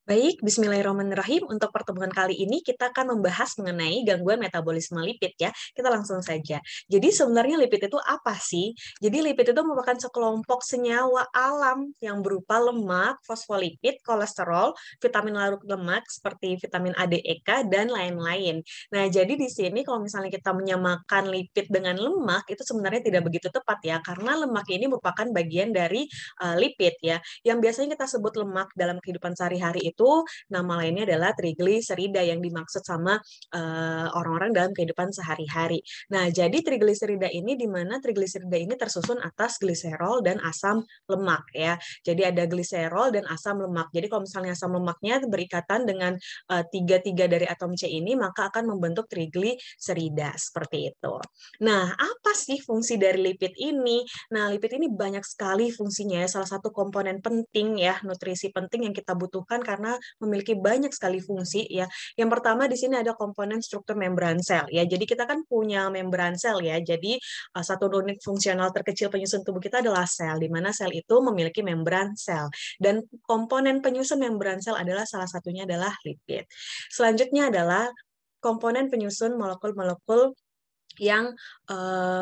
Baik, bismillahirrahmanirrahim. Untuk pertemuan kali ini kita akan membahas mengenai gangguan metabolisme lipid ya. Kita langsung saja. Jadi sebenarnya lipid itu apa sih? Jadi lipid itu merupakan sekelompok senyawa alam yang berupa lemak, fosfolipid, kolesterol, vitamin larut lemak seperti vitamin A, D, E, K, dan lain-lain. Nah, jadi di sini kalau misalnya kita menyamakan lipid dengan lemak, itu sebenarnya tidak begitu tepat ya, karena lemak ini merupakan bagian dari lipid ya. Yang biasanya kita sebut lemak dalam kehidupan sehari-hari itu nama lainnya adalah trigliserida yang dimaksud sama orang-orang dalam kehidupan sehari-hari. Nah, jadi trigliserida ini di mana trigliserida ini tersusun atas gliserol dan asam lemak ya. Jadi ada gliserol dan asam lemak. Jadi kalau misalnya asam lemaknya berikatan dengan tiga-tiga dari atom C ini, maka akan membentuk trigliserida seperti itu. Nah, apa sih fungsi dari lipid ini? Nah, lipid ini banyak sekali fungsinya ya. Salah satu komponen penting ya, nutrisi penting yang kita butuhkan karena memiliki banyak sekali fungsi ya. Yang pertama di sini ada komponen struktur membran sel ya. Jadi kita kan punya membran sel ya. Jadi satu unit fungsional terkecil penyusun tubuh kita adalah sel, di mana sel itu memiliki membran sel. Dan komponen penyusun membran sel adalah salah satunya adalah lipid. Selanjutnya adalah komponen penyusun molekul-molekul yang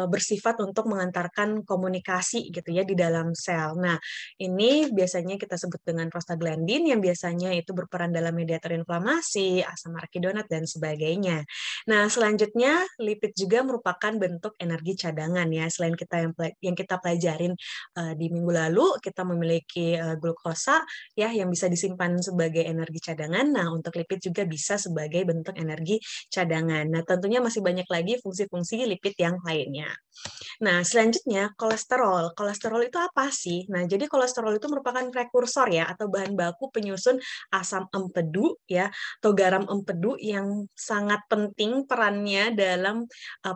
bersifat untuk mengantarkan komunikasi gitu ya di dalam sel. Nah, ini biasanya kita sebut dengan prostaglandin yang biasanya itu berperan dalam mediator inflamasi, asam arachidonat dan sebagainya. Nah, selanjutnya lipid juga merupakan bentuk energi cadangan ya. Selain yang kita pelajarin di minggu lalu, kita memiliki glukosa ya yang bisa disimpan sebagai energi cadangan. Nah, untuk lipid juga bisa sebagai bentuk energi cadangan. Nah, tentunya masih banyak lagi fungsi-fungsi lipid yang lainnya. Nah, selanjutnya kolesterol. Kolesterol itu apa sih? Nah, jadi kolesterol itu merupakan prekursor ya atau bahan baku penyusun asam empedu ya atau garam empedu yang sangat penting perannya dalam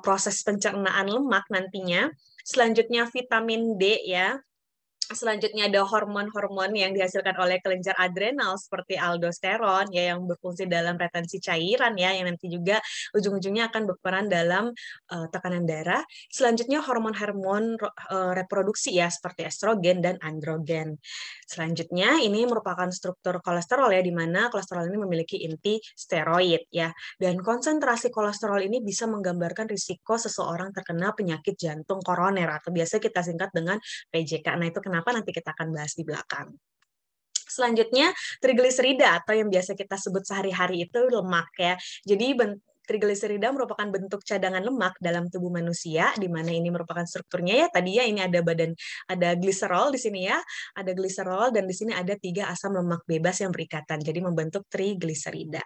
proses pencernaan lemak nantinya. Selanjutnya vitamin D ya. Selanjutnya ada hormon-hormon yang dihasilkan oleh kelenjar adrenal seperti aldosteron ya yang berfungsi dalam retensi cairan ya yang nanti juga ujung-ujungnya akan berperan dalam tekanan darah. Selanjutnya hormon-hormon reproduksi ya seperti estrogen dan androgen. Selanjutnya ini merupakan struktur kolesterol ya di mana kolesterol ini memiliki inti steroid ya dan konsentrasi kolesterol ini bisa menggambarkan risiko seseorang terkena penyakit jantung koroner atau biasa kita singkat dengan PJK. Nah, itu kenapa nanti kita akan bahas di belakang. Selanjutnya, trigliserida atau yang biasa kita sebut sehari-hari itu lemak ya. Jadi trigliserida merupakan bentuk cadangan lemak dalam tubuh manusia, di mana ini merupakan strukturnya ya. Tadi ya ini ada gliserol di sini ya, ada gliserol dan di sini ada 3 asam lemak bebas yang berikatan, jadi membentuk trigliserida.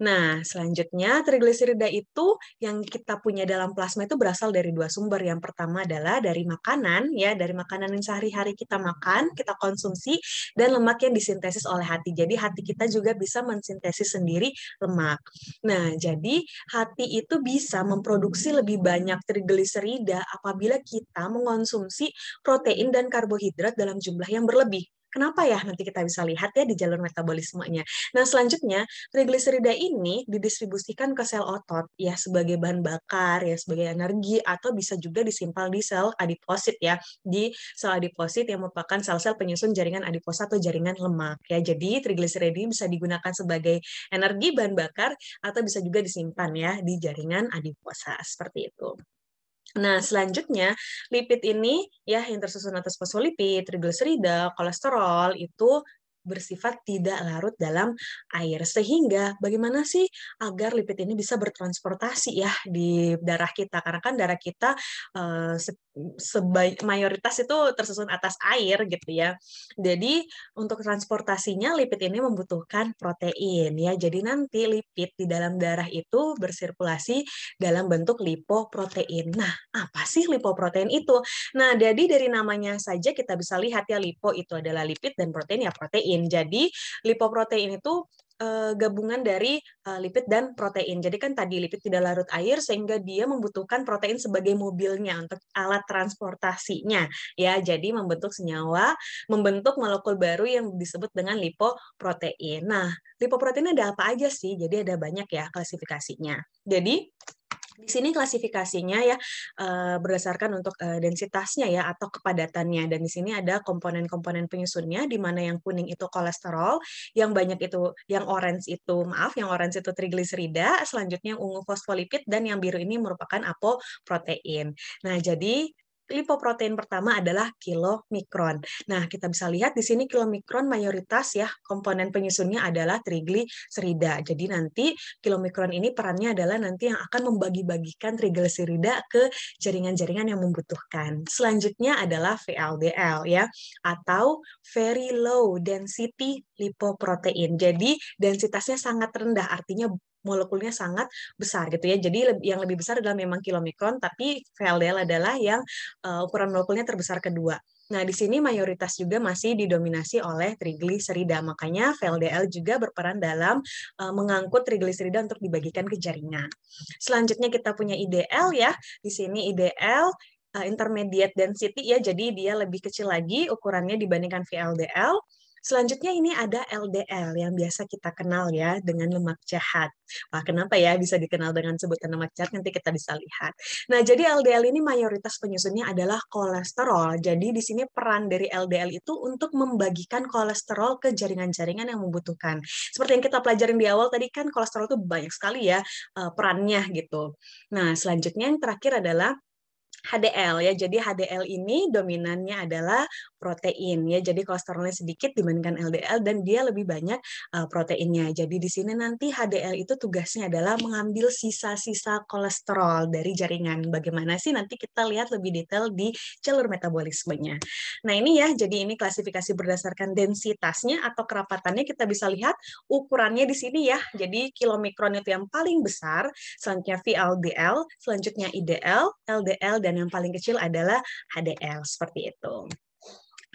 Nah, selanjutnya trigliserida itu yang kita punya dalam plasma itu berasal dari 2 sumber. Yang pertama adalah dari makanan, ya, dari makanan yang sehari-hari kita makan, kita konsumsi, dan lemak yang disintesis oleh hati. Jadi hati kita juga bisa mensintesis sendiri lemak. Nah, jadi hati itu bisa memproduksi lebih banyak trigliserida apabila kita mengonsumsi protein dan karbohidrat dalam jumlah yang berlebih. Kenapa ya? Nanti kita bisa lihat ya di jalur metabolismenya. Nah, selanjutnya trigliserida ini didistribusikan ke sel otot ya sebagai bahan bakar ya sebagai energi atau bisa juga disimpan di sel adiposit ya di sel adiposit yang merupakan sel-sel penyusun jaringan adiposa atau jaringan lemak ya. Jadi trigliserida ini bisa digunakan sebagai energi bahan bakar atau bisa juga disimpan ya di jaringan adiposa seperti itu. Nah, selanjutnya lipid ini ya yang tersusun atas fosfolipid, trigliserida, kolesterol itu bersifat tidak larut dalam air. Sehingga bagaimana sih agar lipid ini bisa bertransportasi ya di darah kita? Karena kan darah kita mayoritas itu tersusun atas air gitu ya. Jadi untuk transportasinya lipid ini membutuhkan protein ya. Jadi nanti lipid di dalam darah itu bersirkulasi dalam bentuk lipoprotein. Nah, apa sih lipoprotein itu? Nah, jadi dari namanya saja kita bisa lihat ya lipo itu adalah lipid dan protein ya protein. Jadi lipoprotein itu gabungan dari lipid dan protein. Jadi kan tadi lipid tidak larut air sehingga dia membutuhkan protein sebagai mobilnya untuk alat transportasinya ya. Jadi membentuk molekul baru yang disebut dengan lipoprotein. Nah, lipoprotein ada apa aja sih? Jadi ada banyak ya klasifikasinya. Jadi Di sini klasifikasinya ya berdasarkan untuk densitasnya ya atau kepadatannya, dan di sini ada komponen-komponen penyusunnya di mana yang kuning itu kolesterol, yang banyak itu yang orange itu yang orange itu trigliserida, selanjutnya yang ungu fosfolipid, dan yang biru ini merupakan apoprotein. Nah, jadi lipoprotein pertama adalah kilomikron. Nah, kita bisa lihat di sini kilomikron mayoritas ya komponen penyusunnya adalah trigliserida. Jadi nanti kilomikron ini perannya adalah nanti yang akan membagi-bagikan trigliserida ke jaringan-jaringan yang membutuhkan. Selanjutnya adalah VLDL ya, atau very low density lipoprotein. Jadi densitasnya sangat rendah, artinya molekulnya sangat besar gitu ya. Jadi yang lebih besar adalah memang kilomikron, tapi VLDL adalah yang ukuran molekulnya terbesar kedua. Nah, di sini mayoritas juga masih didominasi oleh trigliserida. Makanya VLDL juga berperan dalam mengangkut trigliserida untuk dibagikan ke jaringan. Selanjutnya kita punya IDL ya. Di sini IDL intermediate density ya, jadi dia lebih kecil lagi ukurannya dibandingkan VLDL. Selanjutnya ini ada LDL yang biasa kita kenal ya dengan lemak jahat. Wah, kenapa ya bisa dikenal dengan sebutan lemak jahat? Nanti kita bisa lihat. Nah, jadi LDL ini mayoritas penyusunnya adalah kolesterol. Jadi di sini peran dari LDL itu untuk membagikan kolesterol ke jaringan-jaringan yang membutuhkan. Seperti yang kita pelajarin di awal tadi kan kolesterol itu banyak sekali ya perannya gitu. Nah, selanjutnya yang terakhir adalah HDL ya. Jadi HDL ini dominannya adalah protein ya. Jadi kolesterolnya sedikit dibandingkan LDL dan dia lebih banyak proteinnya. Jadi di sini nanti HDL itu tugasnya adalah mengambil sisa-sisa kolesterol dari jaringan. Bagaimana sih nanti kita lihat lebih detail di jalur metabolismenya. Nah, ini ya. Jadi ini klasifikasi berdasarkan densitasnya atau kerapatannya, kita bisa lihat ukurannya di sini ya. Jadi kilomikron itu yang paling besar, selanjutnya VLDL, selanjutnya IDL, LDL, dan yang paling kecil adalah HDL, seperti itu.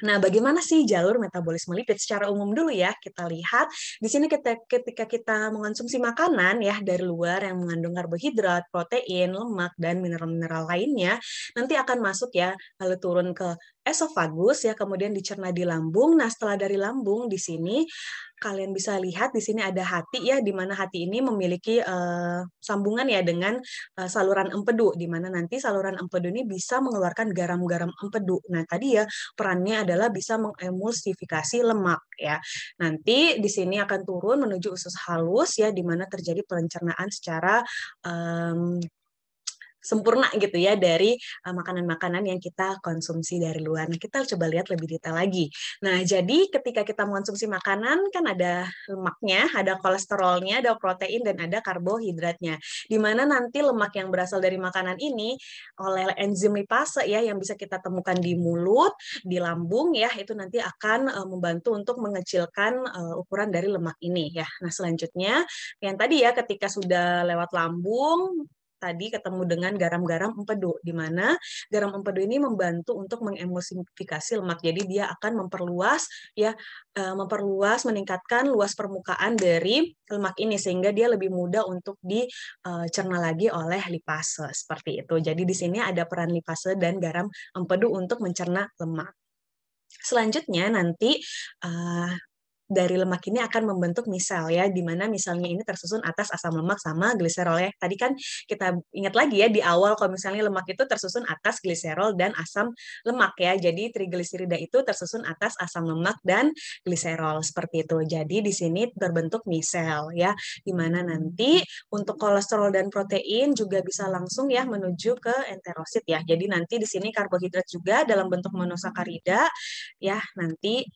Nah, bagaimana sih jalur metabolisme lipid secara umum dulu ya? Kita lihat di sini ketika kita mengonsumsi makanan ya dari luar yang mengandung karbohidrat, protein, lemak, dan mineral-mineral lainnya, nanti akan masuk ya, lalu turun ke esofagus ya, kemudian dicerna di lambung. Nah, setelah dari lambung di sini kalian bisa lihat di sini ada hati ya, di mana hati ini memiliki sambungan ya dengan saluran empedu, di mana nanti saluran empedu ini bisa mengeluarkan garam-garam empedu. Nah, tadi ya perannya adalah bisa mengemulsifikasi lemak ya. Nanti di sini akan turun menuju usus halus ya, di mana terjadi pencernaan secara sempurna gitu ya dari makanan-makanan yang kita konsumsi dari luar. Nah, kita coba lihat lebih detail lagi. Nah, jadi ketika kita mengonsumsi makanan kan ada lemaknya, ada kolesterolnya, ada protein, dan ada karbohidratnya. Di mana nanti lemak yang berasal dari makanan ini oleh enzim lipase ya yang bisa kita temukan di mulut, di lambung ya, itu nanti akan membantu untuk mengecilkan ukuran dari lemak ini ya. Nah, selanjutnya yang tadi ya ketika sudah lewat lambung tadi ketemu dengan garam-garam empedu, di mana garam empedu ini membantu untuk mengemulsifikasi lemak. Jadi dia akan memperluas ya, meningkatkan luas permukaan dari lemak ini sehingga dia lebih mudah untuk dicerna lagi oleh lipase seperti itu. Jadi di sini ada peran lipase dan garam empedu untuk mencerna lemak. Selanjutnya nanti dari lemak ini akan membentuk misel ya, di mana misalnya ini tersusun atas asam lemak sama gliserol ya. Tadi kan kita ingat lagi ya di awal kalau misalnya lemak itu tersusun atas gliserol dan asam lemak ya. Jadi trigliserida itu tersusun atas asam lemak dan gliserol seperti itu. Jadi di sini terbentuk misel ya, di mana nanti untuk kolesterol dan protein juga bisa langsung ya menuju ke enterosit ya. Jadi nanti di sini karbohidrat juga dalam bentuk monosakarida ya nanti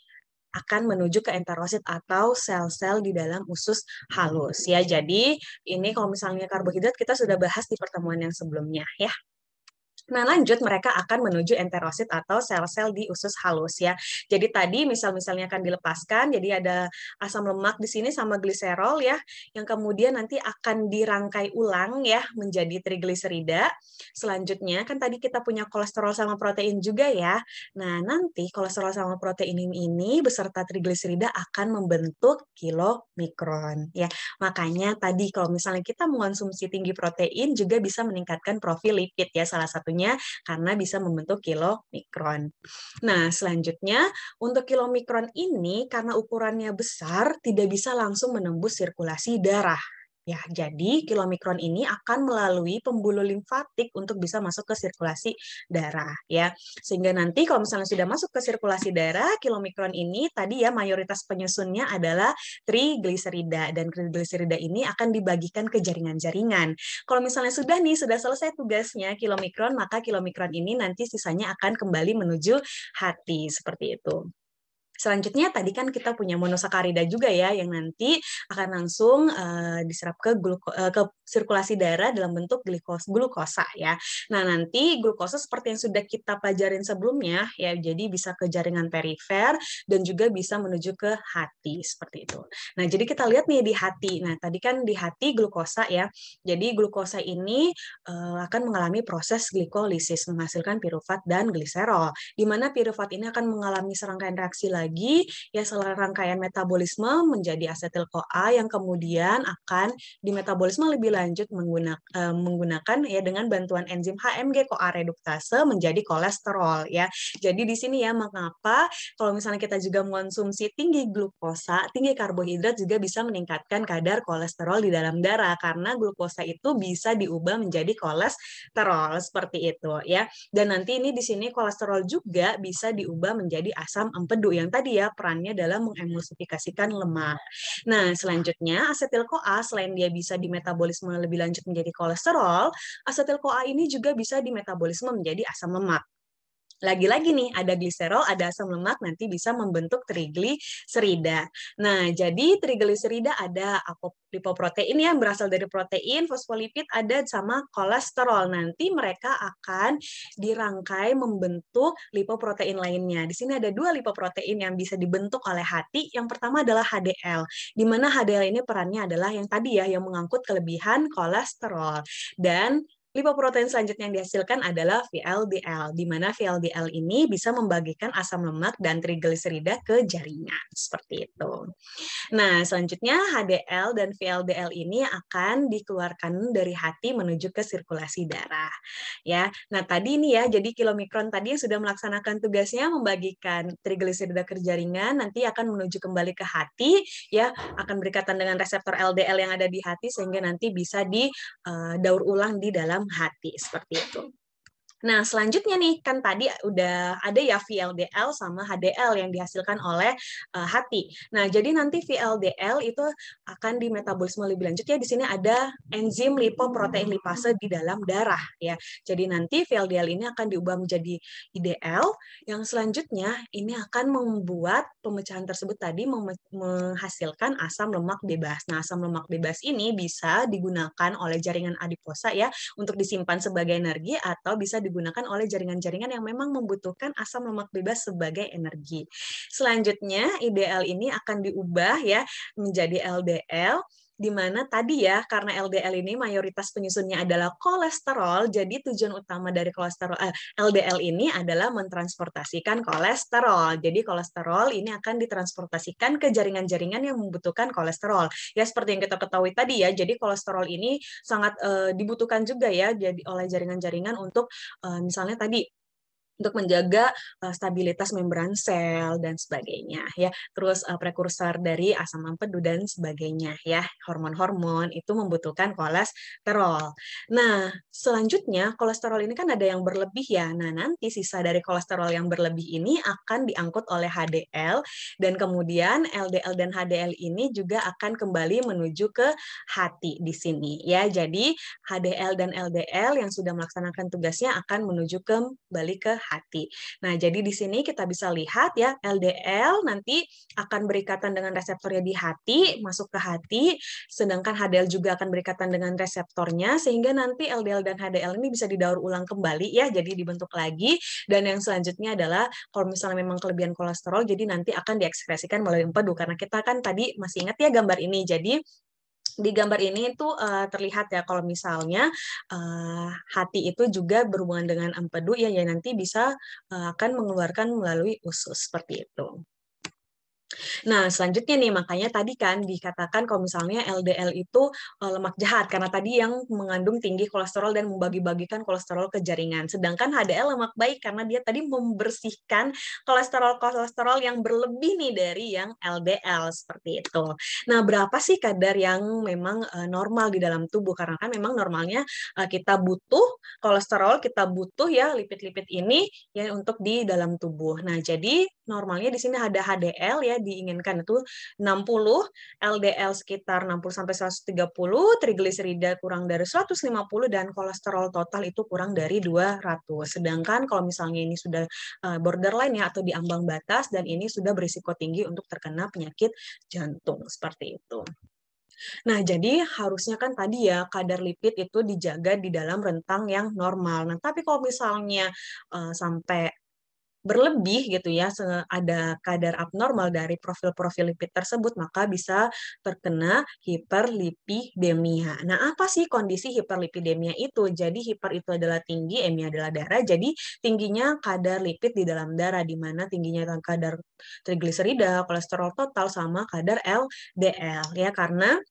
akan menuju ke enterosit atau sel-sel di dalam usus halus ya. Jadi ini kalau misalnya karbohidrat kita sudah bahas di pertemuan yang sebelumnya ya. Nah, lanjut mereka akan menuju enterosit atau sel-sel di usus halus ya. Jadi tadi misal-misalnya akan dilepaskan, jadi ada asam lemak di sini sama gliserol ya, yang kemudian nanti akan dirangkai ulang ya menjadi trigliserida. Selanjutnya kan tadi kita punya kolesterol sama protein juga ya. Nah, nanti kolesterol sama protein ini beserta trigliserida akan membentuk kilomikron ya. Makanya tadi kalau misalnya kita mengonsumsi tinggi protein juga bisa meningkatkan profil lipid ya, salah satunya karena bisa membentuk kilomikron. Nah, selanjutnya untuk kilomikron ini karena ukurannya besar tidak bisa langsung menembus sirkulasi darah. Ya, jadi kilomikron ini akan melalui pembuluh limfatik untuk bisa masuk ke sirkulasi darah ya. Sehingga nanti kalau misalnya sudah masuk ke sirkulasi darah, kilomikron ini tadi ya mayoritas penyusunnya adalah trigliserida dan trigliserida ini akan dibagikan ke jaringan-jaringan. Kalau misalnya sudah nih, sudah selesai tugasnya kilomikron, maka kilomikron ini nanti sisanya akan kembali menuju hati seperti itu. Selanjutnya tadi kan kita punya monosakarida juga ya yang nanti akan langsung diserap ke sirkulasi darah dalam bentuk glukosa ya. Nah, nanti glukosa seperti yang sudah kita pelajarin sebelumnya ya, jadi bisa ke jaringan perifer dan juga bisa menuju ke hati seperti itu. Nah, jadi kita lihat nih di hati. Nah, tadi kan di hati glukosa ya. Jadi glukosa ini akan mengalami proses glikolisis menghasilkan pirufat dan gliserol, di mana pirufat ini akan mengalami serangkaian reaksi lagi, ya serangkaian metabolisme menjadi asetil-CoA yang kemudian akan dimetabolisme lebih lanjut menggunakan ya dengan bantuan enzim HMG-CoA reduktase menjadi kolesterol ya. Jadi di sini ya mengapa kalau misalnya kita juga mengonsumsi tinggi glukosa, tinggi karbohidrat juga bisa meningkatkan kadar kolesterol di dalam darah karena glukosa itu bisa diubah menjadi kolesterol seperti itu ya. Dan nanti ini di sini kolesterol juga bisa diubah menjadi asam empedu yang tadi ya perannya dalam mengemulsifikasikan lemak. Nah, selanjutnya asetil-CoA selain dia bisa dimetabolisme lebih lanjut menjadi kolesterol, asetil-CoA ini juga bisa dimetabolisme menjadi asam lemak. Lagi-lagi nih, ada gliserol, ada asam lemak, nanti bisa membentuk trigliserida. Nah, jadi trigliserida ada lipoprotein yang berasal dari protein, fosfolipid ada sama kolesterol. Nanti mereka akan dirangkai membentuk lipoprotein lainnya. Di sini ada dua lipoprotein yang bisa dibentuk oleh hati. Yang pertama adalah HDL, di mana HDL ini perannya adalah yang tadi ya, yang mengangkut kelebihan kolesterol. Dan lipoprotein selanjutnya yang dihasilkan adalah VLDL, di mana VLDL ini bisa membagikan asam lemak dan trigliserida ke jaringan. Seperti itu. Nah, selanjutnya HDL dan VLDL ini akan dikeluarkan dari hati menuju ke sirkulasi darah. Ya. Nah, tadi ini ya, jadi kilomikron tadi yang sudah melaksanakan tugasnya membagikan trigliserida ke jaringan, nanti akan menuju kembali ke hati, ya, akan berkaitan dengan reseptor LDL yang ada di hati sehingga nanti bisa didaur ulang di dalam hati seperti itu. Nah, selanjutnya nih, kan tadi udah ada ya VLDL sama HDL yang dihasilkan oleh hati. Nah, jadi nanti VLDL itu akan dimetabolisme lebih lanjut ya. Di sini ada enzim lipoprotein lipase di dalam darah ya. Jadi nanti VLDL ini akan diubah menjadi IDL yang selanjutnya ini akan membuat pemecahan tersebut tadi menghasilkan asam lemak bebas. Nah, asam lemak bebas ini bisa digunakan oleh jaringan adiposa ya untuk disimpan sebagai energi atau bisa digunakan oleh jaringan-jaringan yang memang membutuhkan asam lemak bebas sebagai energi. Selanjutnya, IDL ini akan diubah ya menjadi LDL, di mana tadi ya karena LDL ini mayoritas penyusunnya adalah kolesterol, jadi tujuan utama dari LDL ini adalah mentransportasikan kolesterol. Jadi kolesterol ini akan ditransportasikan ke jaringan-jaringan yang membutuhkan kolesterol. Ya seperti yang kita ketahui tadi ya, jadi kolesterol ini sangat dibutuhkan juga ya jadi oleh jaringan-jaringan untuk misalnya tadi untuk menjaga stabilitas membran sel dan sebagainya ya. Terus prekursor dari asam empedu dan sebagainya ya. Hormon-hormon itu membutuhkan kolesterol. Nah, selanjutnya kolesterol ini kan ada yang berlebih ya. Nah, nanti sisa dari kolesterol yang berlebih ini akan diangkut oleh HDL dan kemudian LDL dan HDL ini juga akan kembali menuju ke hati di sini ya. Jadi HDL dan LDL yang sudah melaksanakan tugasnya akan menuju kembali ke hati. Nah, jadi di sini kita bisa lihat ya, LDL nanti akan berikatan dengan reseptornya di hati, masuk ke hati, sedangkan HDL juga akan berikatan dengan reseptornya, sehingga nanti LDL dan HDL ini bisa didaur ulang kembali ya, jadi dibentuk lagi, dan yang selanjutnya adalah kalau misalnya memang kelebihan kolesterol, jadi nanti akan diekspresikan melalui empedu, karena kita kan tadi masih ingat ya gambar ini, jadi di gambar ini itu terlihat ya kalau misalnya hati itu juga berhubungan dengan empedu ya nanti bisa akan mengeluarkan melalui usus seperti itu. Nah, selanjutnya nih, makanya tadi kan dikatakan kalau misalnya LDL itu lemak jahat, karena tadi yang mengandung tinggi kolesterol dan membagi-bagikan kolesterol ke jaringan. Sedangkan HDL lemak baik karena dia tadi membersihkan kolesterol-kolesterol yang berlebih nih dari yang LDL, seperti itu. Nah, berapa sih kadar yang memang normal di dalam tubuh? Karena kan memang normalnya kita butuh kolesterol, kita butuh ya lipid-lipid ini ya untuk di dalam tubuh. Nah, jadi normalnya di sini ada HDL ya diinginkan itu 60, LDL sekitar 60 sampai 130, trigliserida kurang dari 150 dan kolesterol total itu kurang dari 200. Sedangkan kalau misalnya ini sudah borderline ya atau di ambang batas dan ini sudah berisiko tinggi untuk terkena penyakit jantung seperti itu. Nah, jadi harusnya kan tadi ya kadar lipid itu dijaga di dalam rentang yang normal. Nah, tapi kalau misalnya sampai berlebih gitu ya, ada kadar abnormal dari profil-profil lipid tersebut, maka bisa terkena hiperlipidemia. Nah, apa sih kondisi hiperlipidemia itu? Jadi hiper itu adalah tinggi, emia adalah darah, jadi tingginya kadar lipid di dalam darah, di mana tingginya kadar trigliserida, kolesterol total, sama kadar LDL. Ya, karena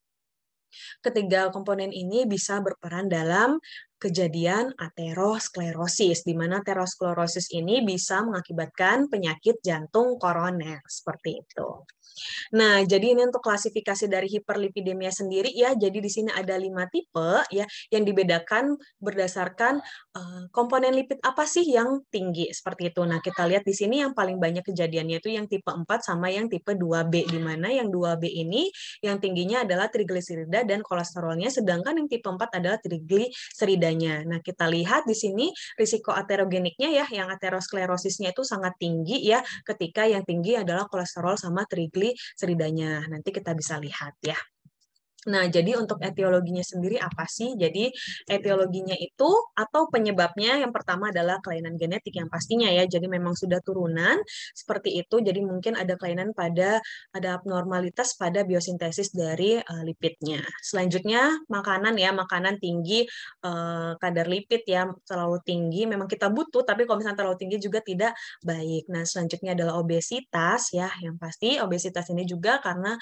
ketiga komponen ini bisa berperan dalam kejadian aterosklerosis, di mana aterosklerosis ini bisa mengakibatkan penyakit jantung koroner, seperti itu. Nah, jadi ini untuk klasifikasi dari hiperlipidemia sendiri ya. Jadi di sini ada 5 tipe ya yang dibedakan berdasarkan komponen lipid apa sih yang tinggi seperti itu. Nah, kita lihat di sini yang paling banyak kejadiannya itu yang tipe 4 sama yang tipe 2B, di mana yang 2B ini yang tingginya adalah trigliserida dan kolesterolnya, sedangkan yang tipe 4 adalah trigliseridanya. Nah, kita lihat di sini risiko aterogeniknya ya, yang aterosklerosisnya itu sangat tinggi ya, ketika yang tinggi adalah kolesterol sama trigliseridanya. Nanti kita bisa lihat ya. Nah, jadi untuk etiologinya sendiri apa sih? Jadi etiologinya itu atau penyebabnya yang pertama adalah kelainan genetik yang pastinya ya. Jadi memang sudah turunan seperti itu. Jadi mungkin ada kelainan ada abnormalitas pada biosintesis dari lipidnya. Selanjutnya makanan ya, makanan tinggi kadar lipid ya terlalu tinggi. Memang kita butuh, tapi kalau misalnya terlalu tinggi juga tidak baik. Nah, selanjutnya adalah obesitas ya. Yang pasti obesitas ini juga karena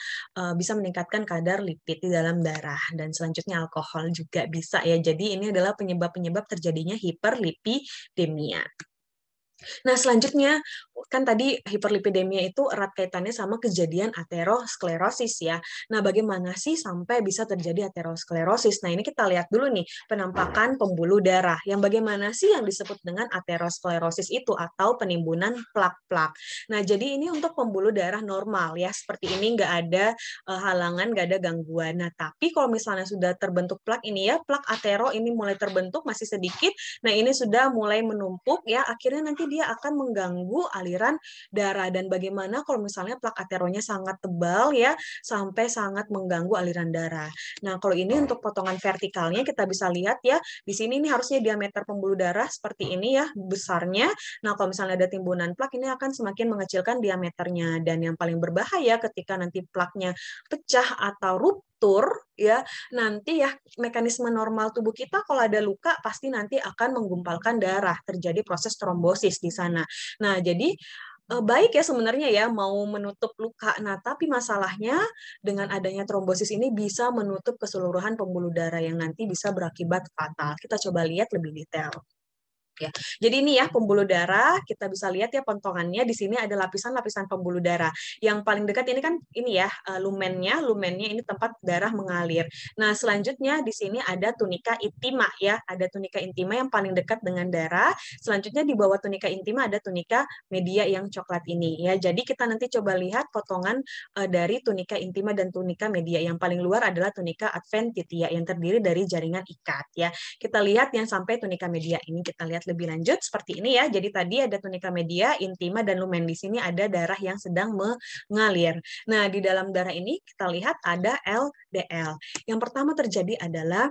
bisa meningkatkan kadar lipid di dalam darah. Dan selanjutnya alkohol juga bisa ya. Jadi ini adalah penyebab-penyebab terjadinya hiperlipidemia. Nah, selanjutnya kan tadi hiperlipidemia itu erat kaitannya sama kejadian aterosklerosis ya. Nah, bagaimana sih sampai bisa terjadi aterosklerosis? Nah, ini kita lihat dulu nih penampakan pembuluh darah. Yang bagaimana sih yang disebut dengan aterosklerosis itu atau penimbunan plak-plak. Nah, jadi ini untuk pembuluh darah normal ya. Seperti ini nggak ada halangan, nggak ada gangguan. Nah, tapi kalau misalnya sudah terbentuk plak ini ya, plak atero ini mulai terbentuk masih sedikit. Nah, ini sudah mulai menumpuk ya, akhirnya nanti dia akan mengganggu aliran darah. Dan bagaimana kalau misalnya plak ateronya sangat tebal ya, sampai sangat mengganggu aliran darah. Nah, kalau ini untuk potongan vertikalnya kita bisa lihat ya, di sini ini harusnya diameter pembuluh darah seperti ini ya, besarnya. Nah, kalau misalnya ada timbunan plak, ini akan semakin mengecilkan diameternya. Dan yang paling berbahaya ketika nanti plaknya pecah atau ruptur, ya nanti ya mekanisme normal tubuh kita kalau ada luka pasti nanti akan menggumpalkan darah, terjadi proses trombosis di sana. Nah, jadi baik ya sebenarnya ya mau menutup luka. Nah, tapi masalahnya dengan adanya trombosis ini bisa menutup keseluruhan pembuluh darah yang nanti bisa berakibat fatal. Kita coba lihat lebih detail. Ya. Jadi ini ya pembuluh darah, kita bisa lihat ya potongannya di sini ada lapisan-lapisan pembuluh darah. Yang paling dekat ini kan ini ya lumennya ini tempat darah mengalir. Nah, selanjutnya di sini ada tunika intima ya, ada tunika intima yang paling dekat dengan darah. Selanjutnya di bawah tunika intima ada tunika media yang coklat ini ya. Jadi kita nanti coba lihat potongan dari tunika intima dan tunika media. Yang paling luar adalah tunika adventitia yang terdiri dari jaringan ikat ya. Kita lihat yang sampai tunika media ini, kita lihat lebih lanjut seperti ini ya. Jadi tadi ada tunika media, intima, dan lumen. Di sini ada darah yang sedang mengalir. Nah, di dalam darah ini kita lihat ada LDL. Yang pertama terjadi adalah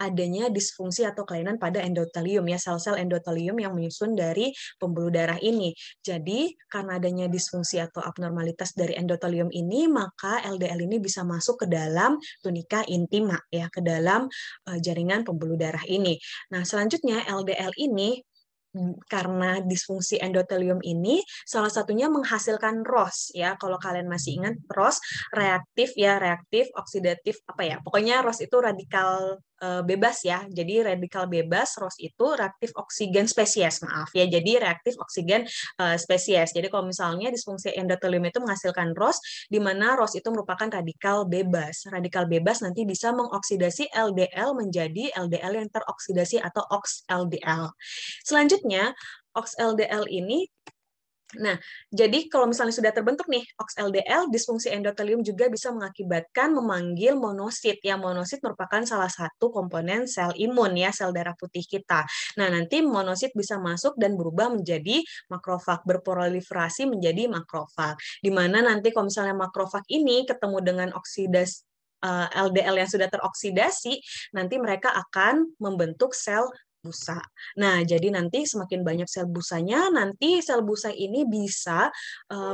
adanya disfungsi atau kelainan pada endotelium ya, sel-sel endotelium yang menyusun dari pembuluh darah ini. Jadi karena adanya disfungsi atau abnormalitas dari endotelium ini, maka LDL ini bisa masuk ke dalam tunika intima ya, ke dalam jaringan pembuluh darah ini. Nah, selanjutnya LDL ini Karena disfungsi endotelium ini salah satunya menghasilkan ROS ya. Kalau kalian masih ingat ROS reaktif ya, reaktif oksidatif apa ya. Pokoknya ROS itu radikal bebas ya. Jadi radikal bebas ROS itu reaktif oksigen spesies, maaf ya. Jadi reaktif oksigen spesies. Jadi kalau misalnya disfungsi endotelium itu menghasilkan ROS di mana ROS itu merupakan radikal bebas. Radikal bebas nanti bisa mengoksidasi LDL menjadi LDL yang teroksidasi atau OX-LDL. Selanjutnya, OX-LDL ini, nah, jadi kalau misalnya sudah terbentuk nih OX-LDL, disfungsi endotelium juga bisa mengakibatkan memanggil monosit. Ya, monosit merupakan salah satu komponen sel imun ya, sel darah putih kita. Nah, nanti monosit bisa masuk dan berubah menjadi makrofag, berproliferasi menjadi makrofag. Di mana nanti kalau misalnya makrofag ini ketemu dengan oksidasi LDL yang sudah teroksidasi, nanti mereka akan membentuk sel busa. Nah, jadi nanti semakin banyak sel busanya, nanti sel busa ini bisa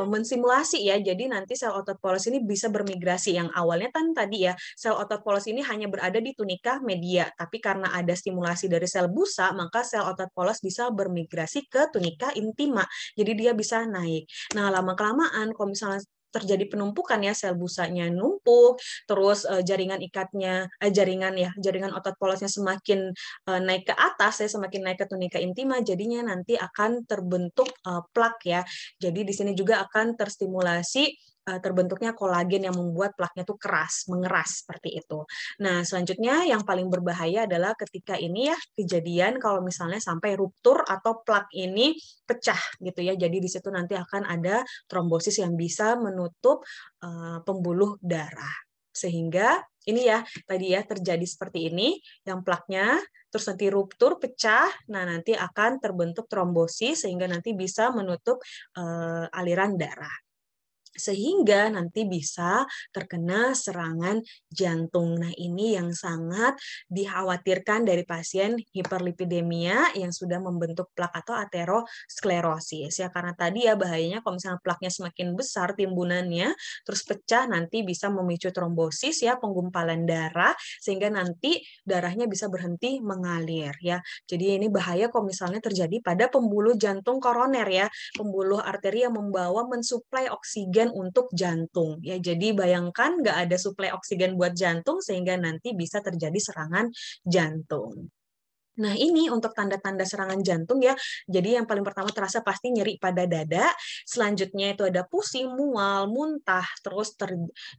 mensimulasi ya. Jadi nanti sel otot polos ini bisa bermigrasi. Yang awalnya kan tadi ya, sel otot polos ini hanya berada di tunika media, tapi karena ada stimulasi dari sel busa, maka sel otot polos bisa bermigrasi ke tunika intima. Jadi dia bisa naik. Nah, lama-kelamaan kalau misalnya terjadi penumpukan ya, sel busanya numpuk, terus jaringan ikatnya jaringan otot polosnya semakin naik ke atas ya, semakin naik ke tunika intima, jadinya nanti akan terbentuk plak ya. Jadi di sini juga akan terstimulasi terbentuknya kolagen yang membuat plaknya tuh keras, mengeras seperti itu. Nah, selanjutnya yang paling berbahaya adalah ketika ini ya kejadian kalau misalnya sampai ruptur atau plak ini pecah gitu ya. Jadi di situ nanti akan ada trombosis yang bisa menutup pembuluh darah. Sehingga ini ya tadi ya terjadi seperti ini, yang plaknya terus nanti ruptur, pecah, nah nanti akan terbentuk trombosis sehingga nanti bisa menutup aliran darah. Sehingga nanti bisa terkena serangan jantung. Nah, ini yang sangat dikhawatirkan dari pasien hiperlipidemia yang sudah membentuk plak atau aterosklerosis. Ya, karena tadi ya bahayanya kalau misalnya plaknya semakin besar timbunannya, terus pecah nanti bisa memicu trombosis ya, penggumpalan darah, sehingga nanti darahnya bisa berhenti mengalir ya. Jadi ini bahaya kalau misalnya terjadi pada pembuluh jantung koroner ya, pembuluh arteri yang mensuplai oksigen untuk jantung ya. Jadi bayangkan nggak ada suplai oksigen buat jantung sehingga nanti bisa terjadi serangan jantung. Nah, ini untuk tanda-tanda serangan jantung ya. Jadi yang paling pertama terasa pasti nyeri pada dada, selanjutnya itu ada pusing, mual, muntah, terus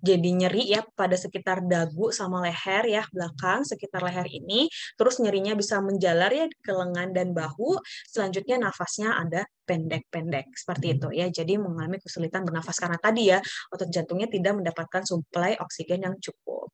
jadi nyeri ya pada sekitar dagu sama leher ya, belakang sekitar leher ini, terus nyerinya bisa menjalar ya ke lengan dan bahu, selanjutnya nafasnya ada pendek-pendek seperti itu ya. Jadi mengalami kesulitan bernafas karena tadi ya otot jantungnya tidak mendapatkan suplai oksigen yang cukup.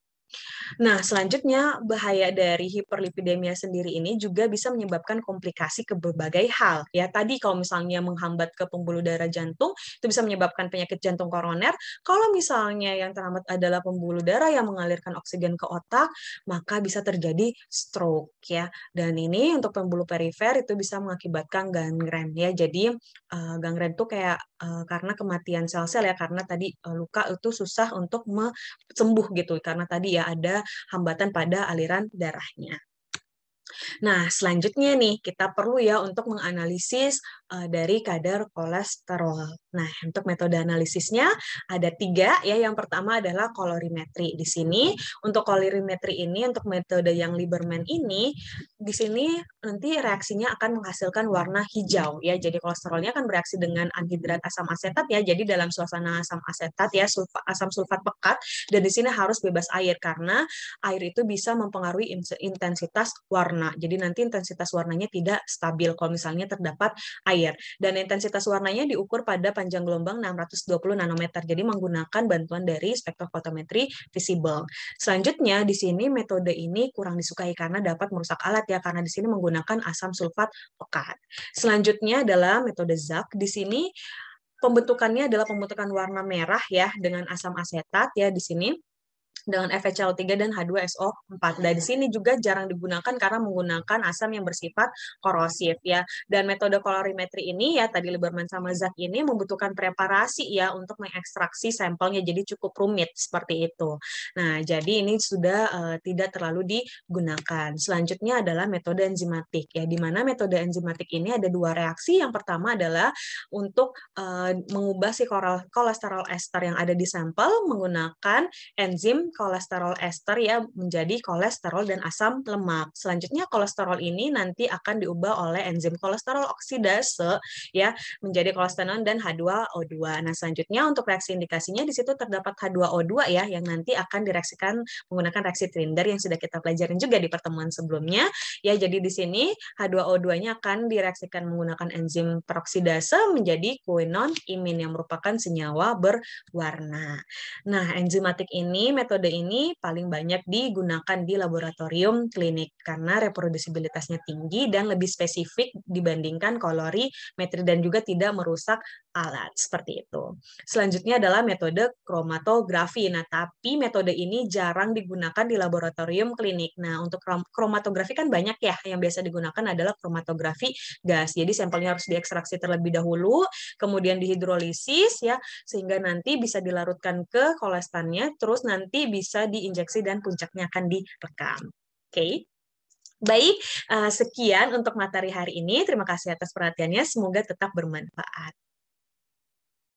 Nah, selanjutnya bahaya dari hiperlipidemia sendiri ini juga bisa menyebabkan komplikasi ke berbagai hal. Ya, tadi kalau misalnya menghambat ke pembuluh darah jantung, itu bisa menyebabkan penyakit jantung koroner. Kalau misalnya yang terhambat adalah pembuluh darah yang mengalirkan oksigen ke otak, maka bisa terjadi stroke ya. Dan ini untuk pembuluh perifer itu bisa mengakibatkan gangren ya. Jadi gangren itu kayak karena kematian sel-sel ya, karena tadi luka itu susah untuk sembuh gitu karena tadi ya ada hambatan pada aliran darahnya. Nah, selanjutnya nih kita perlu ya untuk menganalisis dari kadar kolesterol. Nah, untuk metode analisisnya ada 3 ya. Yang pertama adalah kolorimetri. Di sini untuk kolorimetri ini untuk metode yang Lieberman ini di sini nanti reaksinya akan menghasilkan warna hijau ya. Jadi kolesterolnya akan bereaksi dengan anhidrat asam asetat ya. Jadi dalam suasana asam asetat ya, asam sulfat pekat, dan di sini harus bebas air karena air itu bisa mempengaruhi intensitas warna. Jadi nanti intensitas warnanya tidak stabil kalau misalnya terdapat air. Dan intensitas warnanya diukur pada panjang gelombang 620 nanometer. Jadi menggunakan bantuan dari spektrofotometri visible. Selanjutnya di sini metode ini kurang disukai karena dapat merusak alat ya, karena di sini menggunakan asam sulfat pekat. Selanjutnya adalah metode ZAK. Di sini pembentukannya adalah pembentukan warna merah ya dengan asam asetat ya di sini. dengan FeCl3 dan H2SO4. Dan di sini juga jarang digunakan karena menggunakan asam yang bersifat korosif ya. Dan metode kolorimetri ini ya tadi Lieberman sama Zak ini membutuhkan preparasi ya untuk mengekstraksi sampelnya, jadi cukup rumit seperti itu. Nah, jadi ini sudah tidak terlalu digunakan. Selanjutnya adalah metode enzimatik ya, di mana metode enzimatik ini ada dua reaksi. Yang pertama adalah untuk mengubah si kolesterol ester yang ada di sampel menggunakan enzim kolesterol ester ya menjadi kolesterol dan asam lemak. Selanjutnya kolesterol ini nanti akan diubah oleh enzim kolesterol oksidase ya menjadi kolesterol dan H2O2. Nah, selanjutnya untuk reaksi indikasinya di situ terdapat H2O2 ya yang nanti akan direaksikan menggunakan reaksi Trinder yang sudah kita pelajarin juga di pertemuan sebelumnya. Ya, jadi di sini H2O2-nya akan direaksikan menggunakan enzim peroksidase menjadi quinone imin yang merupakan senyawa berwarna. Nah, enzimatik ini, metode ini paling banyak digunakan di laboratorium klinik karena reprodusibilitasnya tinggi dan lebih spesifik dibandingkan kolorimetri dan juga tidak merusak alat seperti itu. Selanjutnya adalah metode kromatografi. Nah, tapi metode ini jarang digunakan di laboratorium klinik. Nah, untuk kromatografi kan banyak ya, yang biasa digunakan adalah kromatografi gas. Jadi sampelnya harus diekstraksi terlebih dahulu, kemudian dihidrolisis ya, sehingga nanti bisa dilarutkan ke kolestannya, terus nanti bisa diinjeksi dan puncaknya akan direkam. Oke. Baik, sekian untuk materi hari ini. Terima kasih atas perhatiannya. Semoga tetap bermanfaat.